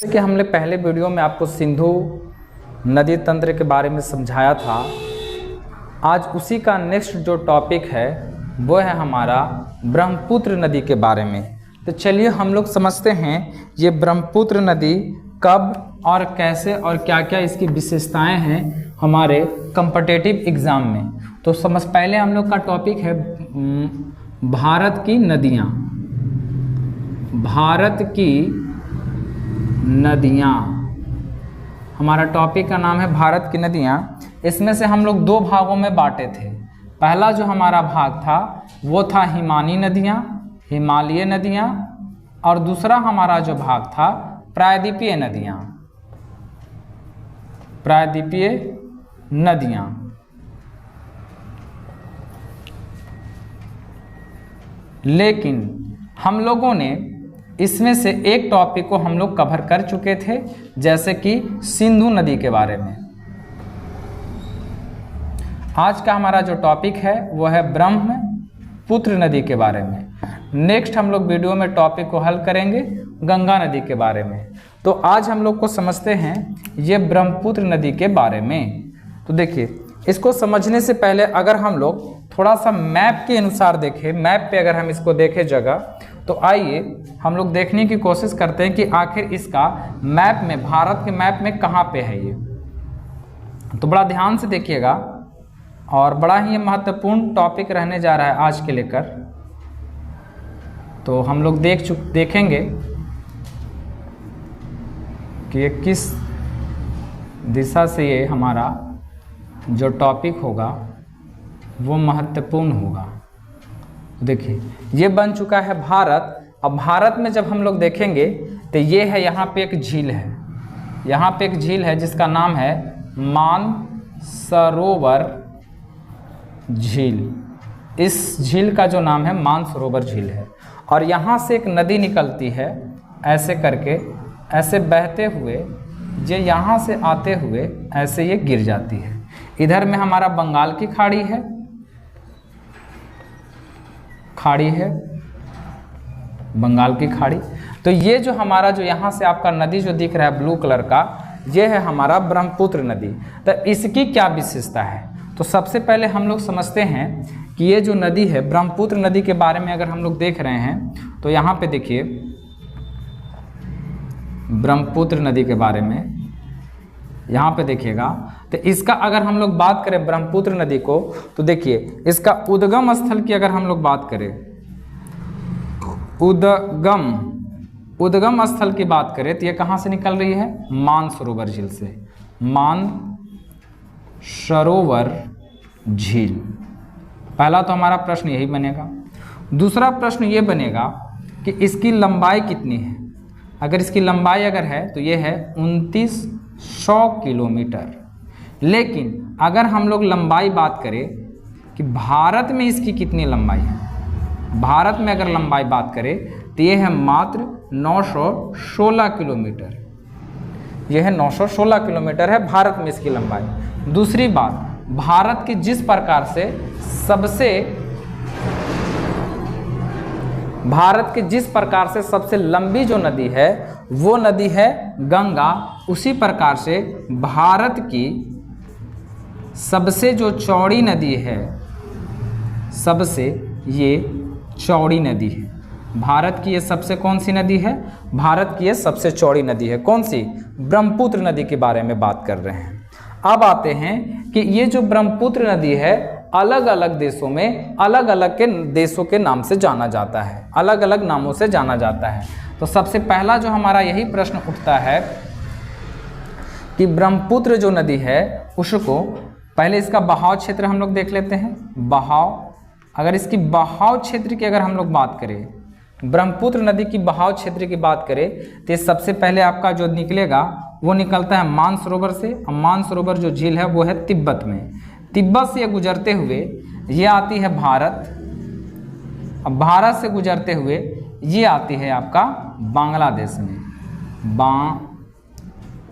कि हमने पहले वीडियो में आपको सिंधु नदी तंत्र के बारे में समझाया था। आज उसी का नेक्स्ट जो टॉपिक है वो है हमारा ब्रह्मपुत्र नदी के बारे में। तो चलिए हम लोग समझते हैं ये ब्रह्मपुत्र नदी कब और कैसे और क्या क्या इसकी विशेषताएं हैं हमारे कॉम्पिटिटिव एग्ज़ाम में। तो पहले हम लोग का टॉपिक है भारत की नदियाँ। भारत की नदियाँ, हमारा टॉपिक का नाम है भारत की नदियाँ। इसमें से हम लोग दो भागों में बांटे थे। पहला जो हमारा भाग था वो था हिमानी नदियाँ, हिमालयी नदियाँ, और दूसरा हमारा जो भाग था प्रायद्वीपीय नदियाँ, प्रायद्वीपीय नदियाँ। लेकिन हम लोगों ने इसमें से एक टॉपिक को हम लोग कवर कर चुके थे, जैसे कि सिंधु नदी के बारे में। आज का हमारा जो टॉपिक है वो है ब्रह्मपुत्र नदी के बारे में। नेक्स्ट हम लोग वीडियो में टॉपिक को हल करेंगे गंगा नदी के बारे में। तो आज हम लोग को समझते हैं ये ब्रह्मपुत्र नदी के बारे में। तो देखिए, इसको समझने से पहले अगर हम लोग थोड़ा सा मैप के अनुसार देखें, मैप पे अगर हम इसको देखें जगह, तो आइए हम लोग देखने की कोशिश करते हैं कि आखिर इसका मैप में, भारत के मैप में कहाँ पे है ये। तो बड़ा ध्यान से देखिएगा और बड़ा ही महत्वपूर्ण टॉपिक रहने जा रहा है आज के लेकर। तो हम लोग देखेंगे कि ये किस दिशा से ये हमारा जो टॉपिक होगा वो महत्वपूर्ण होगा। देखिए, ये बन चुका है भारत। अब भारत में जब हम लोग देखेंगे तो ये है, यहाँ पे एक झील है, यहाँ पे एक झील है जिसका नाम है मानसरोवर झील। इस झील का जो नाम है मानसरोवर झील है। और यहाँ से एक नदी निकलती है ऐसे करके, ऐसे बहते हुए, ये यहाँ से आते हुए ऐसे ये गिर जाती है। इधर में हमारा बंगाल की खाड़ी है, बंगाल की खाड़ी। तो ये जो हमारा जो यहाँ से आपका नदी जो दिख रहा है ब्लू कलर का, ये है हमारा ब्रह्मपुत्र नदी। तो इसकी क्या विशेषता है? तो सबसे पहले हम लोग समझते हैं कि ये जो नदी है ब्रह्मपुत्र नदी के बारे में अगर हम लोग देख रहे हैं तो यहाँ पे देखिए ब्रह्मपुत्र नदी के बारे में, यहाँ पे देखिएगा। तो इसका अगर हम लोग बात करें ब्रह्मपुत्र नदी को, तो देखिए इसका उद्गम स्थल की अगर हम लोग बात करें, उद्गम स्थल की बात करें तो ये कहाँ से निकल रही है? मानसरोवर झील से, मानसरोवर झील। पहला तो हमारा प्रश्न यही बनेगा। दूसरा प्रश्न ये बनेगा कि इसकी लंबाई कितनी है। अगर इसकी लंबाई अगर है तो ये है 2900 किलोमीटर। लेकिन अगर हम लोग लंबाई बात करें कि भारत में इसकी कितनी लंबाई है, भारत में अगर लंबाई बात करें तो ये है मात्र 916 किलोमीटर। यह है 916 किलोमीटर है भारत में इसकी लंबाई। दूसरी बात, भारत की जिस प्रकार से सबसे लंबी जो नदी है वो नदी है गंगा, उसी प्रकार से भारत की सबसे जो चौड़ी नदी है, सबसे ये चौड़ी नदी है भारत की, ये सबसे कौन सी नदी है? भारत की ये सबसे चौड़ी नदी है। कौन सी? ब्रह्मपुत्र नदी के बारे में बात कर रहे हैं। अब आते हैं कि ये जो ब्रह्मपुत्र नदी है अलग अलग देशों में अलग अलग के देशों के नाम से जाना जाता है, अलग अलग नामों से जाना जाता है। तो सबसे पहला जो हमारा यही प्रश्न उठता है कि ब्रह्मपुत्र जो नदी है उसको पहले इसका बहाव क्षेत्र हम लोग देख लेते हैं। बहाव, अगर इसकी बहाव क्षेत्र की अगर हम लोग बात करें, ब्रह्मपुत्र नदी की बहाव क्षेत्र की बात करें तो सबसे पहले आपका जो निकलेगा वो निकलता है मानसरोवर से। और मानसरोवर जो झील है वो है तिब्बत में। तिब्बत से गुजरते हुए ये आती है भारत। अब भारत से गुजरते हुए ये आती है आपका बांग्लादेश में,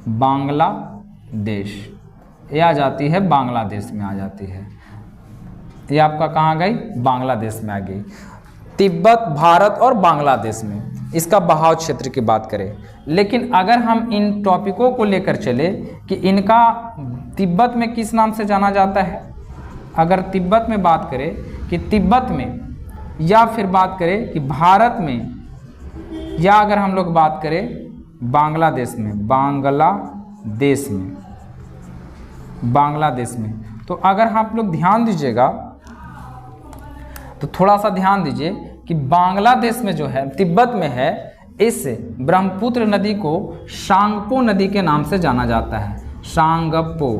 बांग्लादेश। ये आ जाती है बांग्लादेश में, आ जाती है। ये आपका कहाँ गई? बांग्लादेश में आ गई। तिब्बत, भारत और बांग्लादेश में। इसका बहाव क्षेत्र की बात करें। लेकिन अगर हम इन टॉपिकों को लेकर चले कि इनका तिब्बत में किस नाम से जाना जाता है, अगर तिब्बत में बात करें कि तिब्बत में, या फिर बात करें कि भारत में, या अगर हम लोग बात करें बांग्लादेश में, बांग्लादेश में, तो अगर आप लोग ध्यान दीजिएगा तो थोड़ा सा ध्यान दीजिए कि बांग्लादेश में जो है, तिब्बत में है, इस ब्रह्मपुत्र नदी को सांगपो नदी के नाम से जाना जाता है। सांगपो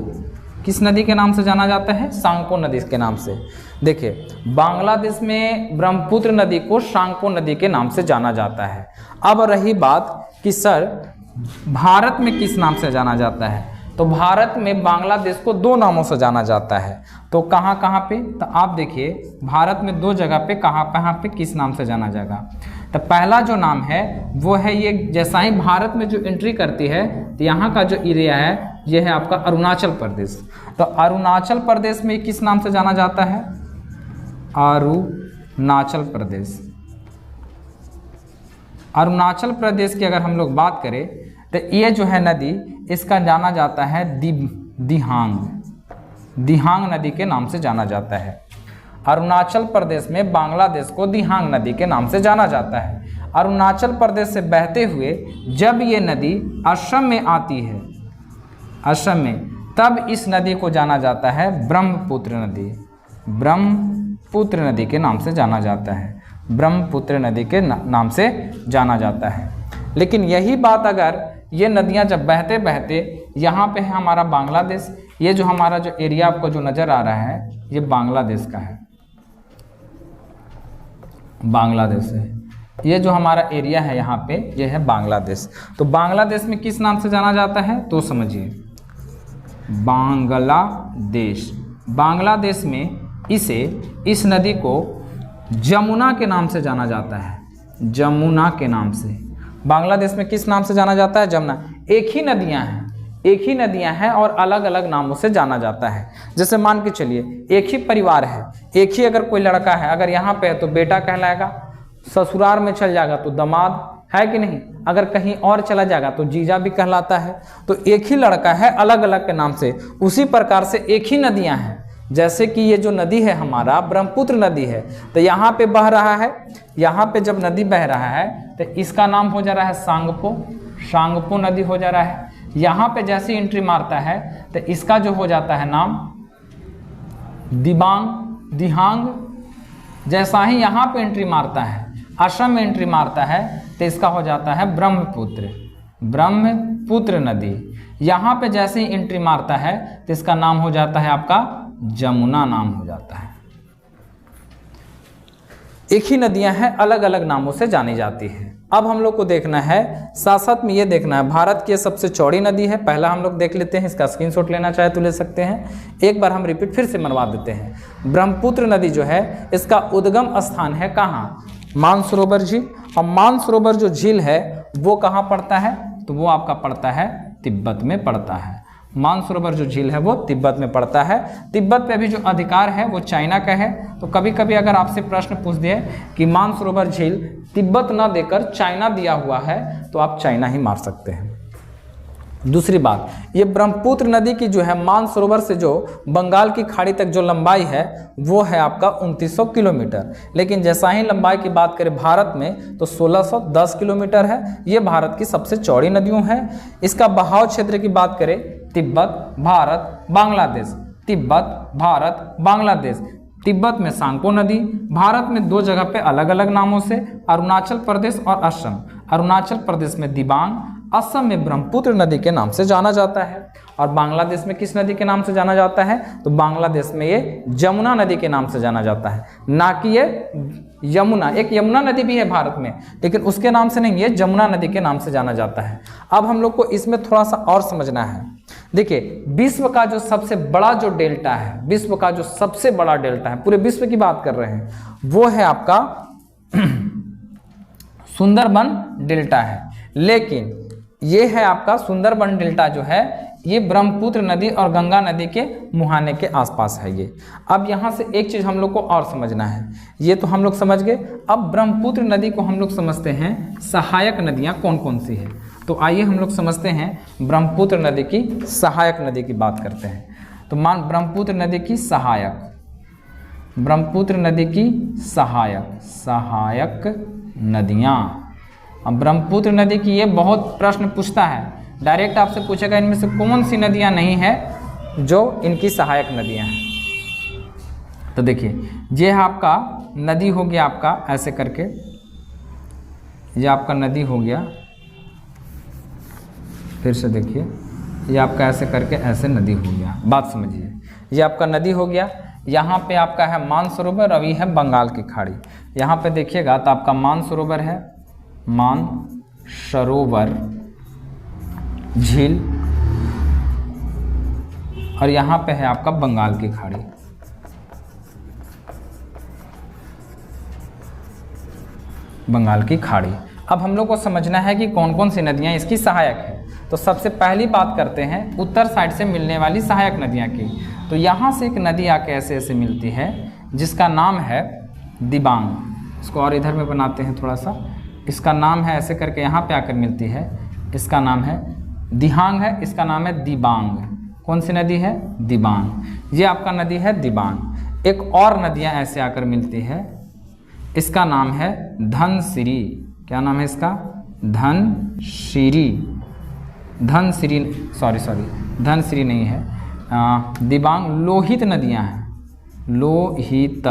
किस नदी के नाम से जाना जाता है? सांगपो नदी के नाम से। देखिए, बांग्लादेश में ब्रह्मपुत्र नदी को सांगपो नदी के नाम से जाना जाता है। अब रही बात कि सर भारत में किस नाम से जाना जाता है, तो भारत में बांग्लादेश को दो नामों से जाना जाता है। तो कहाँ कहाँ पे? तो आप देखिए, भारत में दो जगह पे कहाँ पे किस नाम से जाना जाएगा। तो पहला जो नाम है वो है, ये जैसा ही भारत में जो एंट्री करती है तो यहाँ का जो एरिया है ये है आपका अरुणाचल प्रदेश। तो अरुणाचल प्रदेश में किस नाम से जाना जाता है? अरुणाचल प्रदेश। अरुणाचल प्रदेश की अगर हम लोग बात करें तो ये जो है नदी, इसका जाना जाता है दिहांग नदी के नाम से जाना जाता है। अरुणाचल प्रदेश में बांग्लादेश को दिहांग नदी के नाम से जाना जाता है। अरुणाचल प्रदेश से बहते हुए जब ये नदी असम में आती है, असम में, तब इस नदी को जाना जाता है ब्रह्मपुत्र नदी। ब्रह्मपुत्र नदी के नाम से जाना जाता है। ब्रह्मपुत्र नदी के नाम से जाना जाता है। लेकिन यही बात अगर ये नदियां जब बहते बहते यहाँ पे है हमारा बांग्लादेश, ये जो हमारा जो एरिया आपको जो नज़र आ रहा है ये बांग्लादेश का है, बांग्लादेश है। ये जो हमारा एरिया है यहाँ पे ये है बांग्लादेश। तो बांग्लादेश में किस नाम से जाना जाता है तो समझिए, बांग्लादेश। बांग्लादेश में इस नदी को जमुना के नाम से जाना जाता है। जमुना के नाम से बांग्लादेश में किस नाम से जाना जाता है? जमुना। एक ही नदियां हैं और अलग अलग नामों से जाना जाता है। जैसे मान के चलिए, एक ही परिवार है, एक ही अगर कोई लड़का है, अगर यहाँ पे है तो बेटा कहलाएगा, ससुराल में चल जाएगा तो दामाद, है कि नहीं? अगर कहीं और चला जाएगा तो जीजा भी कहलाता है। तो एक ही लड़का है अलग अलग के नाम से। उसी प्रकार से एक ही नदियाँ हैं, जैसे कि ये जो नदी है हमारा ब्रह्मपुत्र नदी है, तो यहाँ पे बह रहा है, यहाँ पे जब नदी बह रहा है तो इसका नाम हो जा रहा है सांगपो नदी हो जा रहा है। यहाँ पे जैसे एंट्री मारता है तो इसका जो हो जाता है नाम दिहांग। जैसा ही यहाँ पे एंट्री मारता है, असम में एंट्री मारता है, तो इसका हो जाता है ब्रह्मपुत्र नदी। यहाँ पे जैसे ही एंट्री मारता है तो इसका नाम हो जाता है आपका जमुना नाम हो जाता है। एक ही नदियां हैं, अलग अलग नामों से जानी जाती है। अब हम लोग को देखना है, साथ साथ में ये देखना है, भारत की सबसे चौड़ी नदी है। पहला हम लोग देख लेते हैं, इसका स्क्रीनशॉट लेना चाहे तो ले सकते हैं। एक बार हम रिपीट फिर से मनवा देते हैं। ब्रह्मपुत्र नदी जो है इसका उद्गम स्थान है कहाँ? मानसरोवर झील। और मानसरोवर जो झील है वो कहाँ पड़ता है? तो वो आपका पड़ता है तिब्बत में पड़ता है। मानसरोवर जो झील है वो तिब्बत में पड़ता है। तिब्बत पे अभी जो अधिकार है वो चाइना का है। तो कभी कभी अगर आपसे प्रश्न पूछ दिए कि मानसरोवर झील तिब्बत ना देकर चाइना दिया हुआ है तो आप चाइना ही मार सकते हैं। दूसरी बात, ये ब्रह्मपुत्र नदी की जो है मानसरोवर से जो बंगाल की खाड़ी तक जो लंबाई है वो है आपका 2900 किलोमीटर। लेकिन जैसा ही लंबाई की बात करें भारत में तो 1610 किलोमीटर है। ये भारत की सबसे चौड़ी नदियों है। इसका बहाव क्षेत्र की बात करें, तिब्बत, भारत, बांग्लादेश, तिब्बत, भारत, बांग्लादेश। तिब्बत में सांगपो नदी, भारत में दो जगह पे अलग अलग नामों से, अरुणाचल प्रदेश और असम। अरुणाचल प्रदेश में दिबांग, असम में ब्रह्मपुत्र नदी के नाम से जाना जाता है। और बांग्लादेश में किस नदी के नाम से जाना जाता है? तो बांग्लादेश में ये जमुना नदी के नाम से जाना जाता है, ना कि ये यमुना। एक यमुना नदी भी है भारत में, लेकिन उसके नाम से नहीं, ये जमुना नदी के नाम से जाना जाता है। अब हम लोग को इसमें थोड़ा सा और समझना है। देखिए, विश्व का जो सबसे बड़ा जो डेल्टा है, विश्व का जो सबसे बड़ा डेल्टा है, पूरे विश्व की बात कर रहे हैं, वो है आपका सुंदरबन डेल्टा है। लेकिन ये है आपका सुंदरबन डेल्टा जो है, ये ब्रह्मपुत्र नदी और गंगा नदी के मुहाने के आसपास है ये। अब यहाँ से एक चीज़ हम लोग को और समझना है, ये तो हम लोग समझ गए। अब ब्रह्मपुत्र नदी को हम लोग समझते हैं सहायक नदियाँ कौन कौन सी है। तो आइए हम लोग समझते हैं ब्रह्मपुत्र नदी की सहायक नदी की बात करते हैं। तो मान ब्रह्मपुत्र नदी की सहायक, ब्रह्मपुत्र नदी की सहायक नदियाँ। अब ब्रह्मपुत्र नदी की ये बहुत प्रश्न पूछता है, डायरेक्ट आपसे पूछेगा इनमें से कौन सी नदियाँ नहीं है जो इनकी सहायक नदियाँ हैं। तो देखिए ये आपका नदी हो गया, आपका ऐसे करके ये आपका नदी हो गया, फिर से देखिए ये आपका ऐसे करके ऐसे नदी हो गया, बात समझिए। ये आपका नदी हो गया, यहाँ पे आपका है मानसरोवर, अभी है बंगाल की खाड़ी। यहाँ पे देखिएगा तो आपका मानसरोवर है, मानसरोवर झील, और यहाँ पे है आपका बंगाल की खाड़ी। बंगाल की खाड़ी। अब हम लोग को समझना है कि कौन कौन सी नदियाँ इसकी सहायक है। तो सबसे पहली बात करते हैं उत्तर साइड से मिलने वाली सहायक नदियाँ की। तो यहाँ से एक नदी आके ऐसे ऐसे मिलती है जिसका नाम है दिबांग। इसको और इधर में बनाते हैं थोड़ा सा, इसका नाम है ऐसे करके यहाँ पे आकर मिलती है, इसका नाम है दिहांग है, इसका नाम है दिबांग। कौन सी नदी है? दिबांग। ये आपका नदी है दिबांग। एक और नदियाँ ऐसे आकर मिलती है, इसका नाम है धनसिरी। क्या नाम है इसका? धनसिरी। धनसिरी, सॉरी धनसिरी नहीं है, दिबांग। लोहित नदियाँ हैं, लोहित।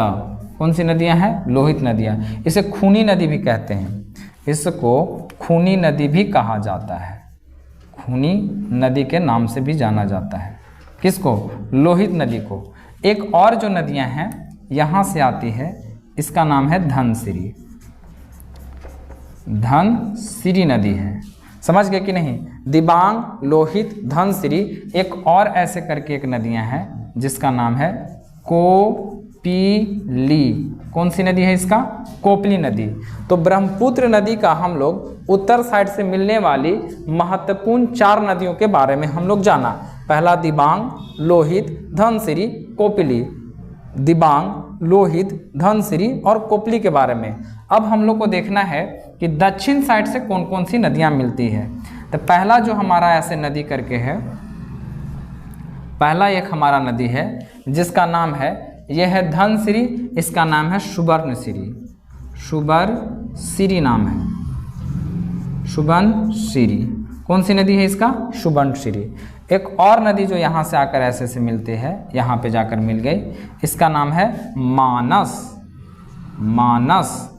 कौन सी नदियाँ हैं? लोहित नदियाँ। इसे खूनी नदी भी कहते हैं, इसको खूनी नदी भी कहा जाता है, खूनी नदी के नाम से भी जाना जाता है। किसको? लोहित नदी को। एक और जो नदियाँ हैं यहाँ से आती है, इसका नाम है धनसिरी। धनसिरी नदी है, समझ गए कि नहीं? दिबांग, लोहित, धनसिरी। एक और ऐसे करके एक नदियाँ हैं जिसका नाम है कोपिली। कौन सी नदी है इसका? कोपली नदी। तो ब्रह्मपुत्र नदी का हम लोग उत्तर साइड से मिलने वाली महत्वपूर्ण 4 नदियों के बारे में हम लोग जाना। पहला दिबांग, लोहित, धनसिरी, कोपिली। दिबांग, लोहित, धनसिरी और कोपली के बारे में। अब हम लोग को देखना है कि दक्षिण साइड से कौन कौन सी नदियाँ मिलती है। तो पहला जो हमारा ऐसे नदी करके है, पहला एक हमारा नदी है जिसका नाम है, यह है धनसिरी, इसका नाम है सुवर्णसिरी। सुवर्णसिरी नाम है, सुवर्णसिरी। कौन सी नदी है इसका? सुवर्णसिरी। एक और नदी जो यहाँ से आकर ऐसे से मिलती है, यहाँ पे जाकर मिल गई, इसका नाम है मानस। मानस,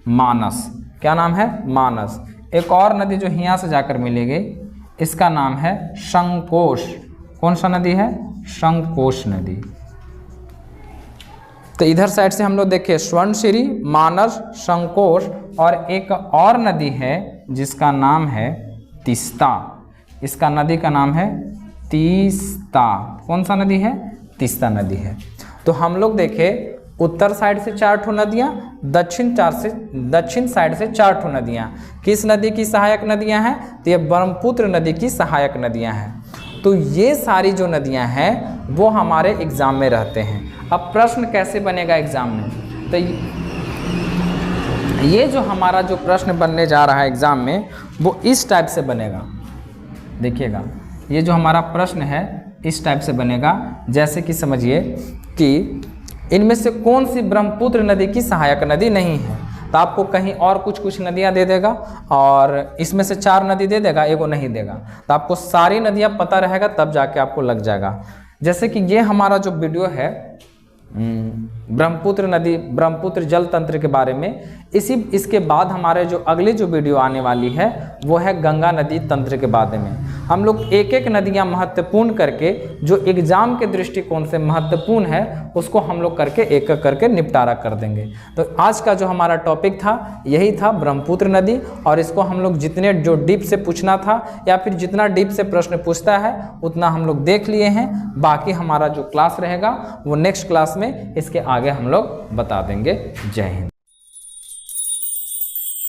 मानस। क्या नाम है? मानस। एक और नदी जो यहाँ से जाकर मिलेगी, इसका नाम है संकोश। कौन सा नदी है? संकोश नदी। तो इधर साइड से हम लोग देखें सुवर्णसिरी, मानस, संकोश, और एक और नदी है जिसका नाम है तीस्ता। इसका नदी का नाम है तीस्ता। कौन सा नदी है? तीस्ता नदी है। तो हम लोग देखें उत्तर साइड से 4 ठो नदियाँ, दक्षिण साइड से 4 ठो नदियाँ। किस नदी की सहायक नदियाँ हैं? तो ये ब्रह्मपुत्र नदी की सहायक नदियाँ हैं। तो ये सारी जो नदियाँ हैं वो हमारे एग्जाम में रहते हैं। अब प्रश्न कैसे बनेगा एग्जाम में? तो ये जो हमारा जो प्रश्न बनने जा रहा है एग्जाम में, वो इस टाइप से बनेगा। देखिएगा, ये जो हमारा प्रश्न है इस टाइप से बनेगा। जैसे कि समझिए कि इनमें से कौन सी ब्रह्मपुत्र नदी की सहायक नदी नहीं है। तो आपको कहीं और कुछ नदियाँ दे देगा, और इसमें से 4 नदी दे देगा, एगो नहीं देगा। तो आपको सारी नदियाँ पता रहेगा, तब जाके आपको लग जाएगा। जैसे कि ये हमारा जो वीडियो है ब्रह्मपुत्र नदी, ब्रह्मपुत्र जल तंत्र के बारे में, इसके बाद हमारे जो अगली जो वीडियो आने वाली है वो है गंगा नदी तंत्र के बारे में। हम लोग एक एक नदियां महत्वपूर्ण करके, जो एग्जाम के दृष्टिकोण से महत्वपूर्ण है, उसको हम लोग करके एक एक करके निपटारा कर देंगे। तो आज का जो हमारा टॉपिक था यही था, ब्रह्मपुत्र नदी। और इसको हम लोग जितने जो डीप से पूछना था या फिर जितना डीप से प्रश्न पूछता है उतना हम लोग देख लिए हैं। बाकी हमारा जो क्लास रहेगा वो नेक्स्ट क्लास में इसके आगे हम लोग बता देंगे। जय हिंद।